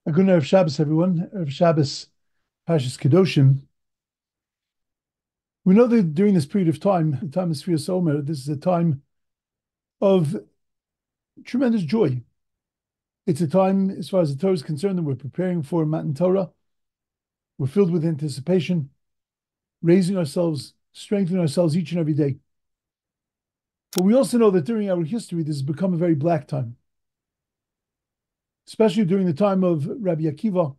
A good Erev Shabbos, everyone. Erev Shabbos, Parshas Kedoshim. We know that during this period of time, the time of Sfiras Omer, this is a time of tremendous joy. It's a time, as far as the Torah is concerned, that we're preparing for Matan Torah. We're filled with anticipation, raising ourselves, strengthening ourselves each and every day. But we also know that during our history, this has become a very black time, especially during the time of Rabbi Akiva.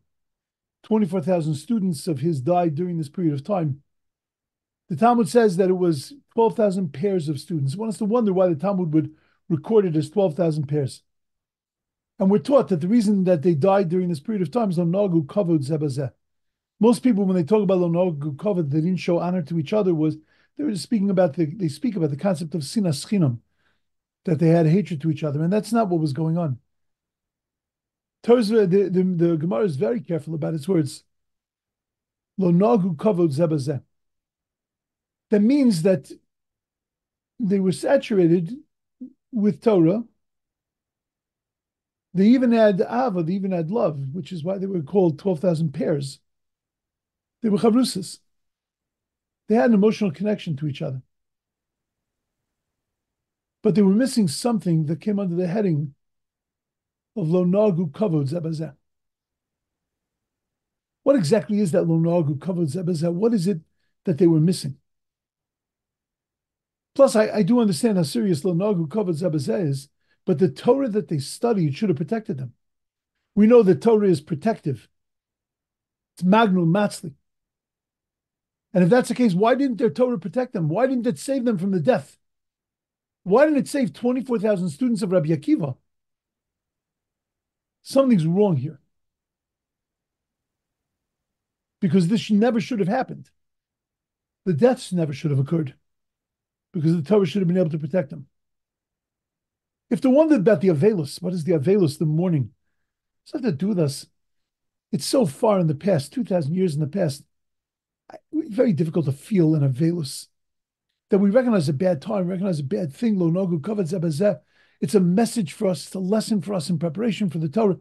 24,000 students of his died during this period of time. The Talmud says that it was 12,000 pairs of students. I want us to wonder why the Talmud would record it as 12,000 pairs. And we're taught that the reason that they died during this period of time is lo nagu kavod zeh b'zeh. Most people, when they talk about lo nagu kavod, they didn't show honor to each other, was they were just speaking about they speak about the concept of sinas chinam, that they had hatred to each other, and that's not what was going on. The Gemara is very careful about its words. Lo nagu kavod zeh b'zeh. That means that they were saturated with Torah. They even had Ava, they even had love, which is why they were called 12,000 pairs. They were chavrusas. They had an emotional connection to each other. But they were missing something that came under the heading of Lo Nagu Kavod Zeh b'zeh. What exactly is that Lo Nagu Kavod Zeh b'zeh? What is it that they were missing? Plus, I do understand how serious Lo Nagu Kavod Zeh b'zeh is, but the Torah that they studied should have protected them. We know that Torah is protective. It's magnum matzli. And if that's the case, why didn't their Torah protect them? Why didn't it save them from the death? Why didn't it save 24,000 students of Rabbi Akiva? Something's wrong here. Because this never should have happened. The deaths never should have occurred. Because the Torah should have been able to protect them. If they're wondering about the Avelus, what is the Avelus, the mourning? It's nothing to do with us. It's so far in the past, 2,000 years in the past. Very difficult to feel an Avelus. That we recognize a bad time, recognize a bad thing, lo nagu kavod zeh b'zeh. It's a message for us, it's a lesson for us in preparation for the Torah.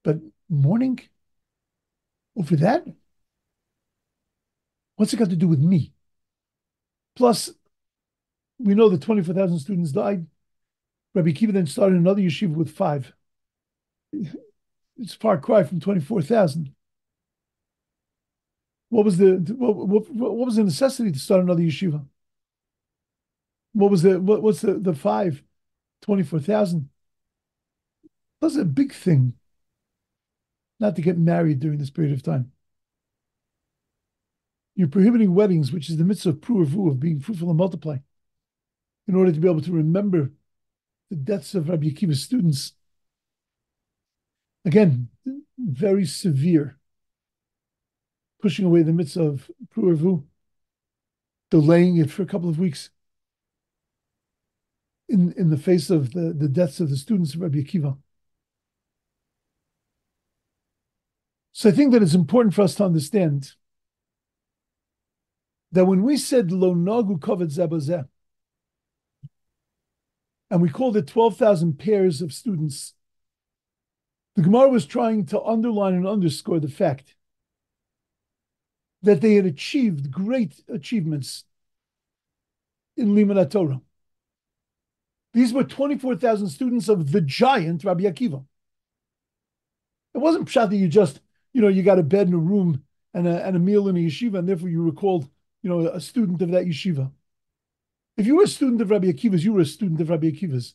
But mourning over that? What's it got to do with me? Plus, we know that 24,000 students died. Rabbi Akiva then started another yeshiva with 5. It's a far cry from 24,000. What was the necessity to start another yeshiva? What's the 5? 24,000. That's a big thing. Not to get married during this period of time. You're prohibiting weddings, which is the mitzvah of pru'avu, of being fruitful and multiply, in order to be able to remember the deaths of Rabbi Akiva's students. Again, very severe. Pushing away the mitzvah of pru'avu, delaying it for a couple of weeks in the face of the deaths of the students of Rabbi Akiva. So I think that it's important for us to understand that when we said lo nagu kavod zeh b'zeh, and we called it 12,000 pairs of students, the Gemara was trying to underline and underscore the fact that they had achieved great achievements in Limud Torah. These were 24,000 students of the giant Rabbi Akiva. It wasn't pshat that you just, you got a bed in a room and a meal in a yeshiva, and therefore you were called, a student of that yeshiva. If you were a student of Rabbi Akiva's, you were a student of Rabbi Akiva's.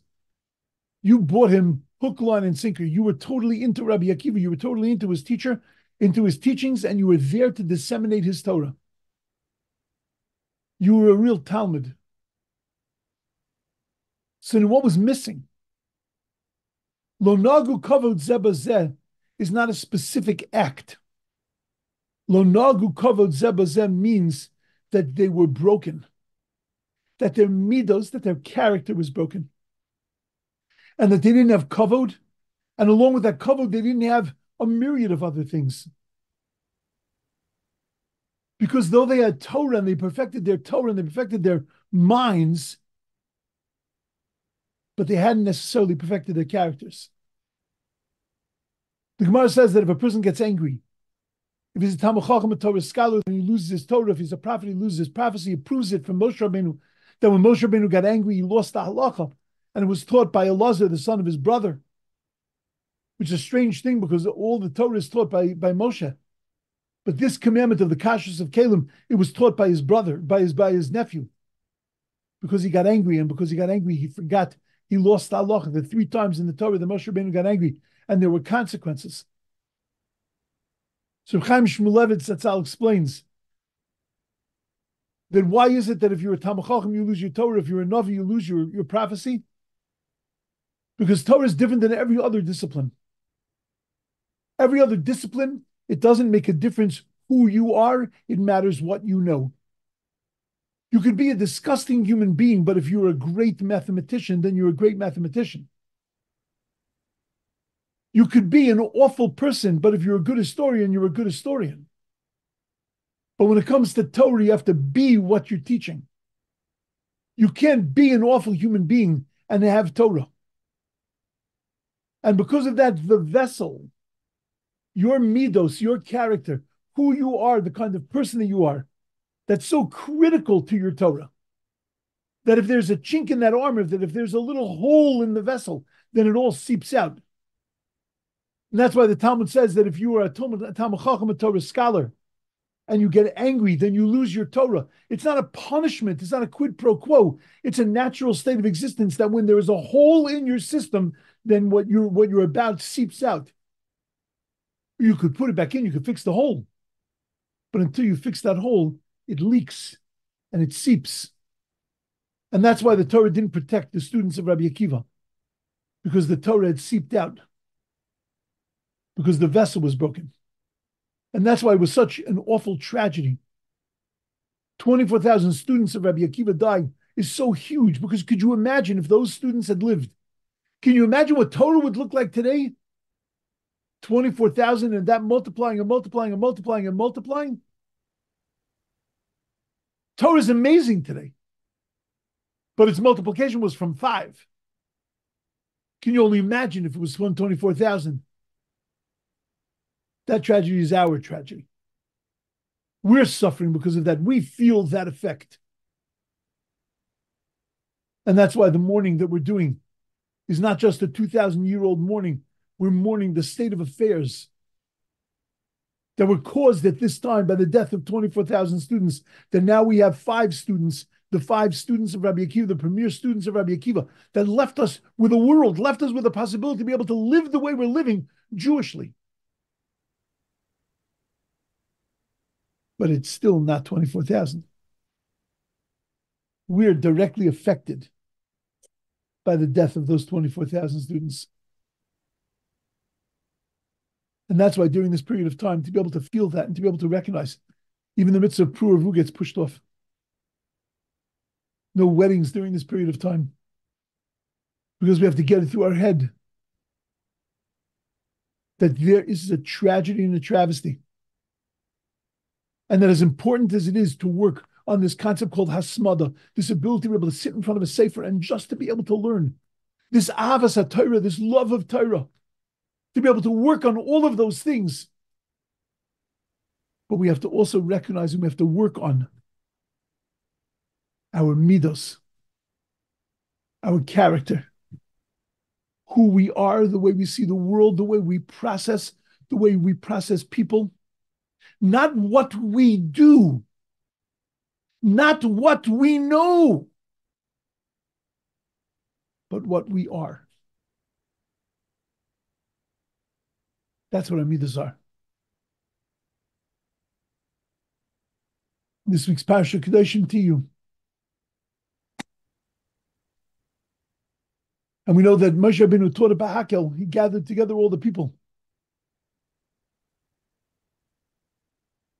You bought him hook, line, and sinker. You were totally into Rabbi Akiva. You were totally into his teacher, into his teachings, and you were there to disseminate his Torah. You were a real Talmud. So then what was missing? Lo nagu kavod zeh b'zeh is not a specific act. Lo nagu kavod zeh b'zeh means that they were broken, that their midos, that their character was broken, and that they didn't have kavod, and along with that kavod, they didn't have a myriad of other things. Because though they had Torah and they perfected their Torah and they perfected their minds, but they hadn't necessarily perfected their characters. The Gemara says that if a person gets angry, if he's a Talmid Chacham, a Torah scholar, and he loses his Torah, if he's a prophet, he loses his prophecy. He proves it from Moshe Rabbeinu that when Moshe Rabbeinu got angry, he lost the halacha, and it was taught by Elazar, the son of his brother, which is a strange thing because all the Torah is taught by Moshe. But this commandment of the kashrus of Kalim, it was taught by his brother, by his nephew, because he got angry, and because he got angry, he forgot. He lost the halacha. The 3 times in the Torah that Moshe Rabbeinu got angry, and there were consequences. So Chaim Shmulevitz Zatzal explains that why is it that if you're a Talmid Chacham, you lose your Torah, if you're a Navi, you lose your prophecy? Because Torah is different than every other discipline. Every other discipline, it doesn't make a difference who you are, it matters what you know. You could be a disgusting human being, but if you're a great mathematician, then you're a great mathematician. You could be an awful person, but if you're a good historian, you're a good historian. But when it comes to Torah, you have to be what you're teaching. You can't be an awful human being and have Torah. And because of that, the vessel, your midos, your character, who you are, the kind of person that you are, that's so critical to your Torah, that if there's a chink in that armor, that if there's a little hole in the vessel, then it all seeps out. And that's why the Talmud says that if you are a Talmid Chacham, a Torah scholar, and you get angry, then you lose your Torah. It's not a punishment. It's not a quid pro quo. It's a natural state of existence that when there is a hole in your system, then what you're about seeps out. You could put it back in. You could fix the hole. But until you fix that hole, it leaks and it seeps. And that's why the Torah didn't protect the students of Rabbi Akiva, because the Torah had seeped out, because the vessel was broken. And that's why it was such an awful tragedy. 24,000 students of Rabbi Akiva died is so huge, because could you imagine if those students had lived? Can you imagine what Torah would look like today? 24,000 and that multiplying and multiplying and multiplying and multiplying. Torah is amazing today, but its multiplication was from 5. Can you only imagine if it was 124,000? That tragedy is our tragedy. We're suffering because of that. We feel that effect. And that's why the mourning that we're doing is not just a 2,000-year-old mourning. We're mourning the state of affairs that were caused at this time by the death of 24,000 students, that now we have 5 students, the 5 students of Rabbi Akiva, the premier students of Rabbi Akiva, that left us with a world, left us with a possibility to be able to live the way we're living Jewishly. But it's still not 24,000. We're directly affected by the death of those 24,000 students. And that's why during this period of time, to be able to feel that and to be able to recognize, even the mitzvah of Pru U'Revu gets pushed off. No weddings during this period of time, because we have to get it through our head that there is a tragedy and a travesty. And that as important as it is to work on this concept called hasmada, this ability to be able to sit in front of a sefer and just to be able to learn, this avas HaTorah, this love of Torah, to be able to work on all of those things. But we have to also recognize and we have to work on our midos, our character, who we are, the way we see the world, the way we process people. Not what we do, not what we know, but what we are. That's what our midas are. This week's Parasha Kedoshim to you. And we know that Moshe Rabbeinu taught at Bahakel. He gathered together all the people.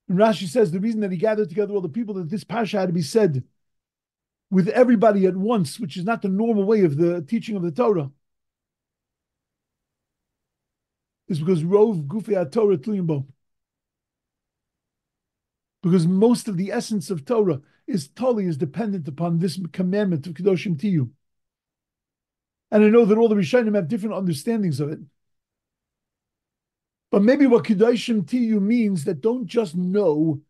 And Rashi says the reason that he gathered together all the people, that this Parsha had to be said with everybody at once, which is not the normal way of the teaching of the Torah, is because Rov Gufei HaTorah Tluyim Bo. Because most of the essence of Torah is dependent upon this commandment of Kedoshim Tiyu. And I know that all the Rishonim have different understandings of it. But maybe what Kedoshim Tiyu means that don't just know,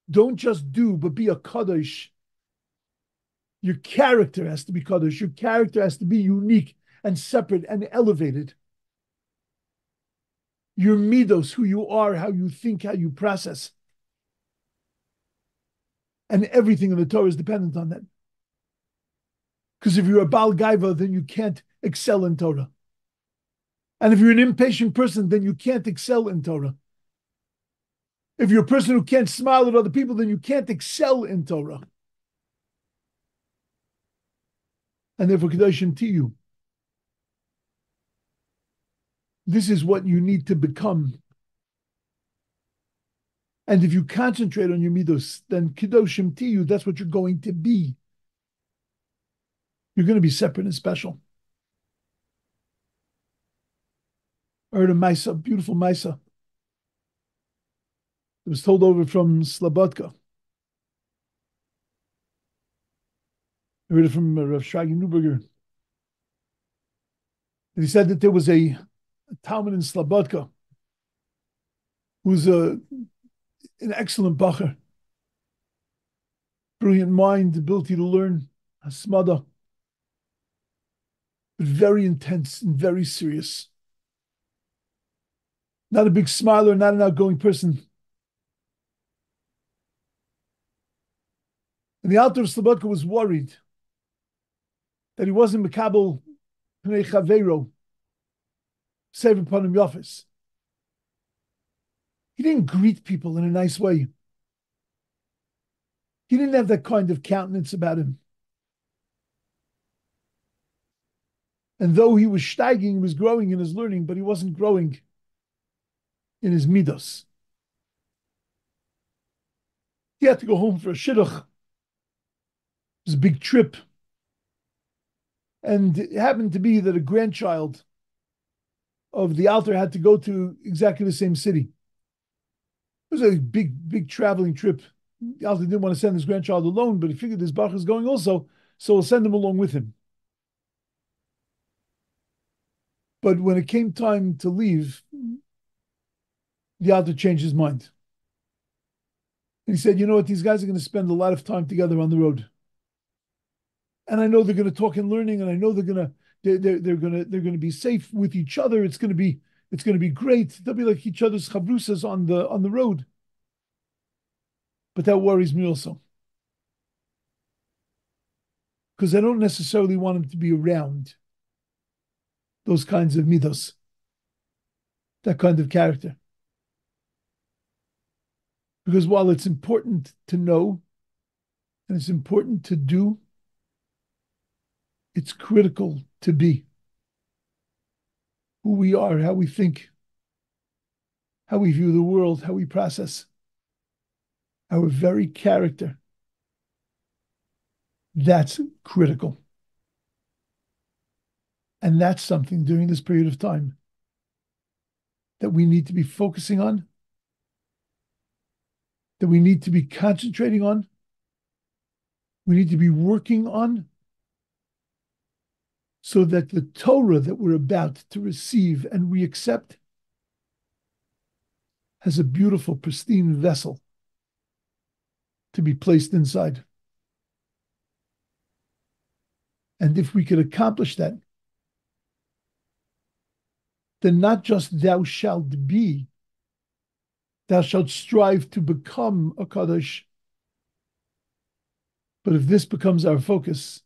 don't just do, but be a Kadosh. Your character has to be Kadosh. Your character has to be unique and separate and elevated. Your midos, who you are, how you think, how you process. And everything in the Torah is dependent on that. Because if you're a Baal Gaiva, then you can't excel in Torah. And if you're an impatient person, then you can't excel in Torah. If you're a person who can't smile at other people, then you can't excel in Torah. And therefore, Kedoshim Tiyu. This is what you need to become. And if you concentrate on your midos, then Kedoshim Tiyu, that's what you're going to be. You're going to be separate and special. I heard a Maisa, beautiful Maisa. It was told over from Slobodka. I heard it from Rav Shragi Neuberger. And he said that there was a Talmud in Slobodka who's an excellent bacher, brilliant mind, ability to learn, hasmada, but very intense and very serious. Not a big smiler, not an outgoing person. And the Alter of Slobodka was worried that he wasn't Mekabel Pnei Chaveiro, save upon him Yafis. He didn't greet people in a nice way. He didn't have that kind of countenance about him. And though he was steiging, he was growing in his learning, but he wasn't growing in his midos. He had to go home for a shidduch. It was a big trip. And it happened to be that a grandchild of the Alter had to go to exactly the same city. It was a big traveling trip. The Alter didn't want to send his grandchild alone, but he figured his Bach is going also, so he'll send him along with him. But when it came time to leave, the Alter changed his mind. And he said, you know what, these guys are going to spend a lot of time together on the road. And I know they're going to talk in learning, and I know they're going to be safe with each other. It's going to be great. They'll be like each other's chavrusas on the road. But that worries me also, because I don't necessarily want them to be around those kinds of midos, that kind of character. Because while it's important to know and it's important to do, it's critical to be who we are, how we think, how we view the world, how we process, our very character. That's critical. And that's something during this period of time that we need to be focusing on, that we need to be concentrating on, we need to be working on, so that the Torah that we're about to receive and we accept has a beautiful, pristine vessel to be placed inside. And if we could accomplish that, then not just thou shalt be, thou shalt strive to become a Kadosh, but if this becomes our focus,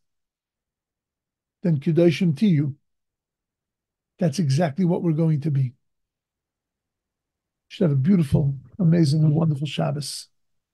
then Kedoshim Tiyu, that's exactly what we're going to be. Should have a beautiful, amazing, and wonderful Shabbos.